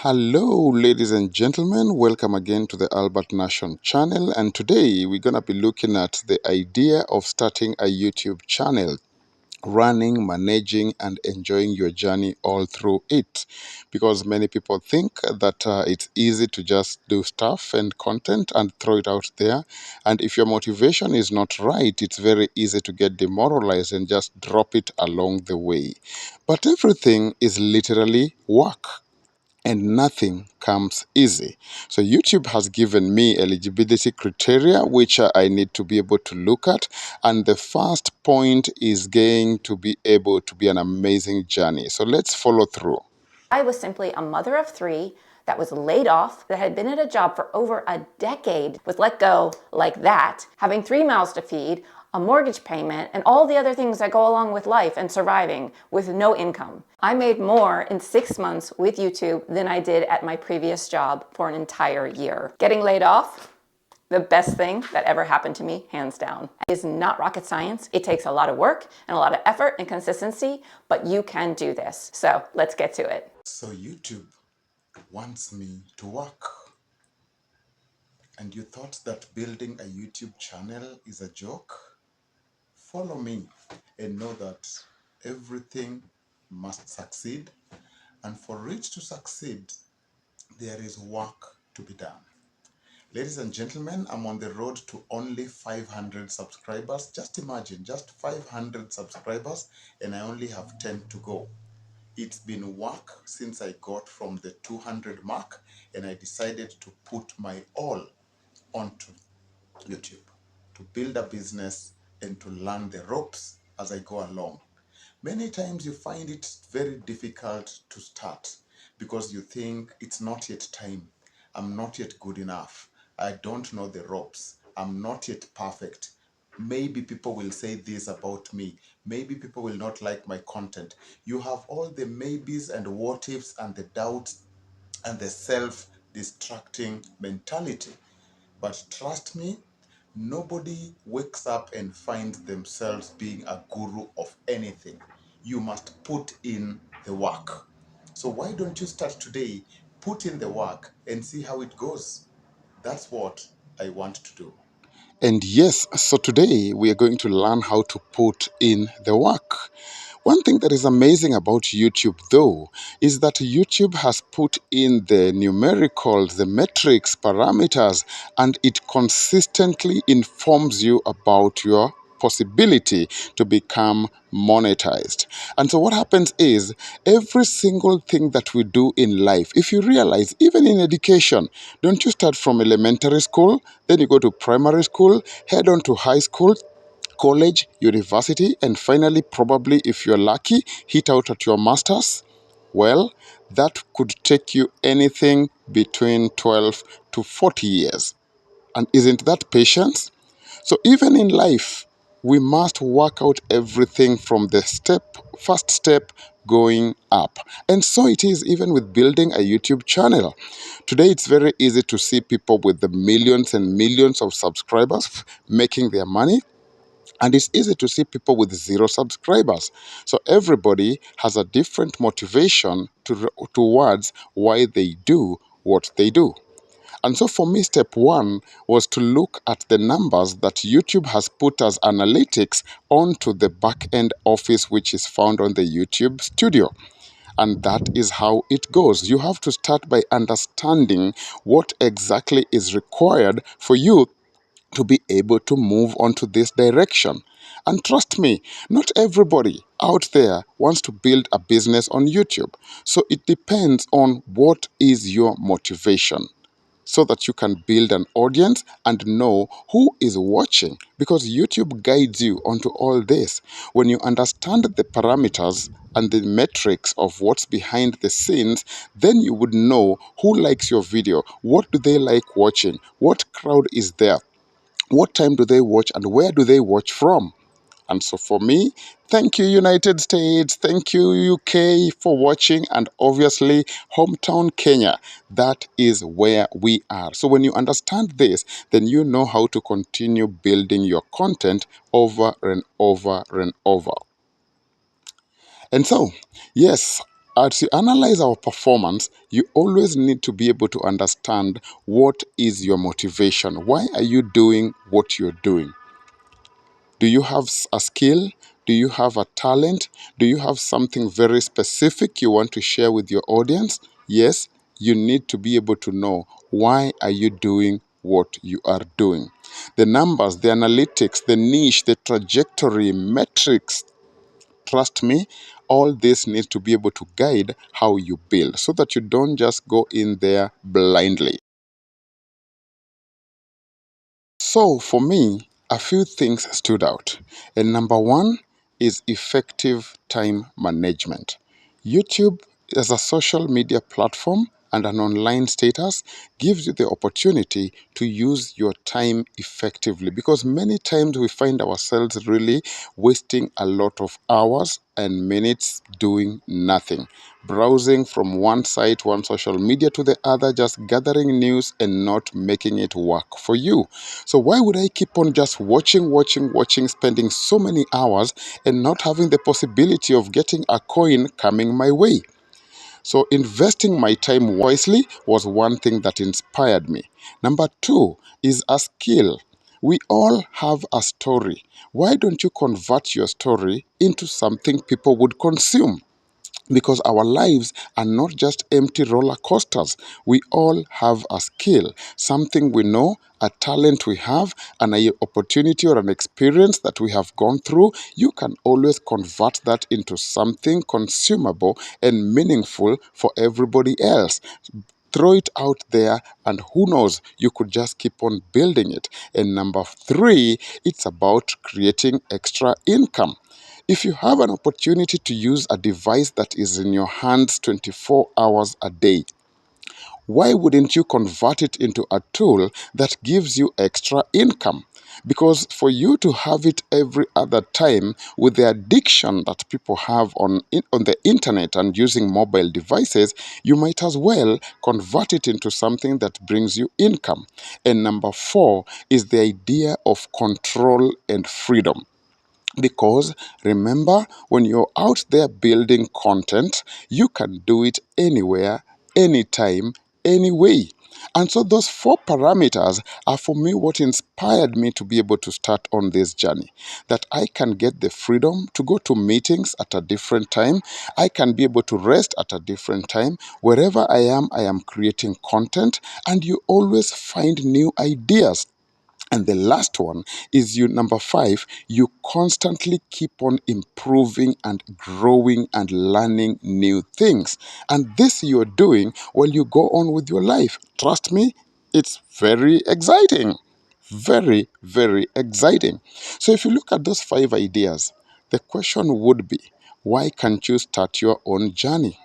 Hello, ladies and gentlemen. Welcome again to the Albert Nation channel. And today we're going to be looking at the idea of starting a YouTube channel, running, managing, and enjoying your journey all through it. Because many people think that it's easy to just do stuff and content and throw it out there. And if your motivation is not right, it's very easy to get demoralized and just drop it along the way. But everything is literally work and nothing comes easy. So YouTube has given me eligibility criteria which I need to be able to look at, and the first point is going to be able to be an amazing journey. So let's follow through. I was simply a mother of three that was laid off, that had been at a job for over a decade, was let go like that, having 3 mouths to feed, a mortgage payment, and all the other things that go along with life and surviving with no income. I made more in 6 months with YouTube than I did at my previous job for an entire year. Getting laid off, the best thing that ever happened to me, hands down. It is not rocket science. It takes a lot of work and a lot of effort and consistency, but you can do this. So let's get to it. So YouTube wants me to work. And you thought that building a YouTube channel is a joke? Follow me and know that everything must succeed. And for it to succeed, there is work to be done. Ladies and gentlemen, I'm on the road to only 500 subscribers. Just imagine, just 500 subscribers, and I only have 10 to go. It's been work since I got from the 200 mark, and I decided to put my all onto YouTube, to build a business and to learn the ropes as I go along. Many times you find it very difficult to start because you think it's not yet time. I'm not yet good enough. I don't know the ropes. I'm not yet perfect. Maybe people will say this about me. Maybe people will not like my content. You have all the maybes and what ifs and the doubts and the self-destructing mentality. But trust me, nobody wakes up and finds themselves being a guru of anything. You must put in the work. So why don't you start today, put in the work and see how it goes? That's what I want to do. And yes, so today we are going to learn how to put in the work. One thing that is amazing about YouTube, though, is that YouTube has put in the numericals, the metrics, parameters, and it consistently informs you about your possibility to become monetized. And so what happens is every single thing that we do in life, if you realize, even in education, don't you start from elementary school, then you go to primary school, head on to high school, college, university, and finally, probably if you're lucky, hit out at your master's? Well, that could take you anything between 12 to 40 years. And isn't that patience? So even in life, we must work out everything from the first step going up. And so it is even with building a YouTube channel. Today, it's very easy to see people with the millions and millions of subscribers making their money, and it's easy to see people with zero subscribers. So everybody has a different motivation towards why they do what they do. And so for me, step one was to look at the numbers that YouTube has put as analytics onto the back-end office, which is found on the YouTube studio. And that is how it goes. You have to start by understanding what exactly is required for you to be able to move onto this direction. And trust me, not everybody out there wants to build a business on YouTube. So it depends on what is your motivation, so that you can build an audience and know who is watching, because YouTube guides you onto all this. When you understand the parameters and the metrics of what's behind the scenes, then you would know who likes your video, what do they like watching, what crowd is there, what time do they watch, and where do they watch from? And so for me, thank you, United States, thank you, UK, for watching, and obviously, hometown Kenya. That is where we are. So when you understand this, then you know how to continue building your content over and over and over. And so, yes, as you analyze our performance, you always need to be able to understand what is your motivation. Why are you doing what you're doing? Do you have a skill? Do you have a talent? Do you have something very specific you want to share with your audience? Yes, you need to be able to know why are you doing what you are doing. The numbers, the analytics, the niche, the trajectory, metrics, trust me, all this needs to be able to guide how you build so that you don't just go in there blindly. So for me, a few things stood out. And number one is effective time management. YouTube as a social media platform and an online status gives you the opportunity to use your time effectively, because many times we find ourselves really wasting a lot of hours and minutes doing nothing, browsing from one site, one social media to the other, just gathering news and not making it work for you. So why would I keep on just watching, spending so many hours and not having the possibility of getting a coin coming my way? So investing my time wisely was one thing that inspired me. Number two is a skill. We all have a story. Why don't you convert your story into something people would consume? Because our lives are not just empty roller coasters. We all have a skill, something we know, a talent we have, and an opportunity or an experience that we have gone through. You can always convert that into something consumable and meaningful for everybody else. Throw it out there, and who knows, you could just keep on building it. And number three, it's about creating extra income. If you have an opportunity to use a device that is in your hands 24 hours a day, why wouldn't you convert it into a tool that gives you extra income? Because for you to have it every other time, with the addiction that people have on the internet and using mobile devices, you might as well convert it into something that brings you income. And number four is the idea of control and freedom. Because remember, when you're out there building content, you can do it anywhere, anytime, anyway. And so those four parameters are for me what inspired me to be able to start on this journey. That I can get the freedom to go to meetings at a different time. I can be able to rest at a different time. Wherever I am creating content, and you always find new ideas. And the last one is number five, you constantly keep on improving and growing and learning new things. And this you're doing while you go on with your life. Trust me, it's very exciting. Very, very exciting. So if you look at those five ideas, the question would be, why can't you start your own journey?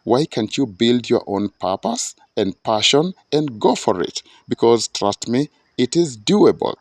Why can't you build your own purpose and passion and go for it? Because trust me, it is doable.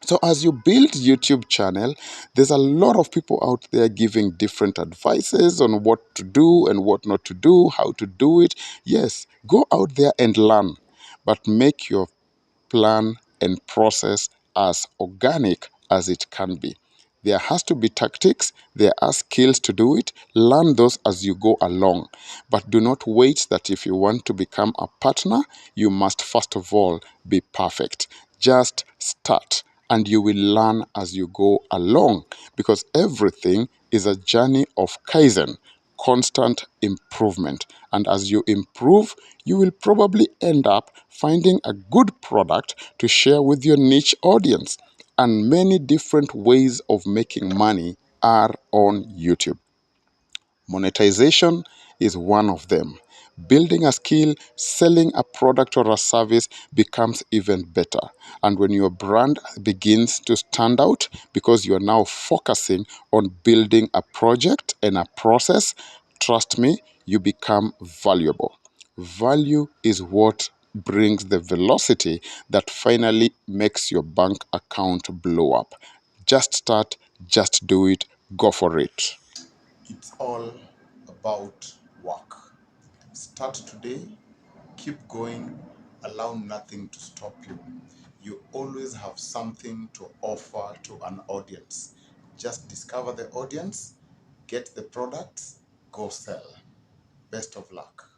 So as you build YouTube channel, there's a lot of people out there giving different advices on what to do and what not to do, how to do it. Yes, go out there and learn, but make your plan and process as organic as it can be. There has to be tactics, there are skills to do it. Learn those as you go along. But do not wait that if you want to become a partner, you must first of all be perfect. Just start and you will learn as you go along, because everything is a journey of Kaizen, constant improvement. And as you improve, you will probably end up finding a good product to share with your niche audience. And many different ways of making money are on YouTube. Monetization is one of them. Building a skill, selling a product or a service becomes even better. And when your brand begins to stand out because you are now focusing on building a project and a process, trust me, you become valuable. Value is what brings the velocity that finally makes your bank account blow up. Just start, just do it, go for it. It's all about work. Start today, keep going, allow nothing to stop you. You always have something to offer to an audience. Just discover the audience, get the products, go sell. Best of luck.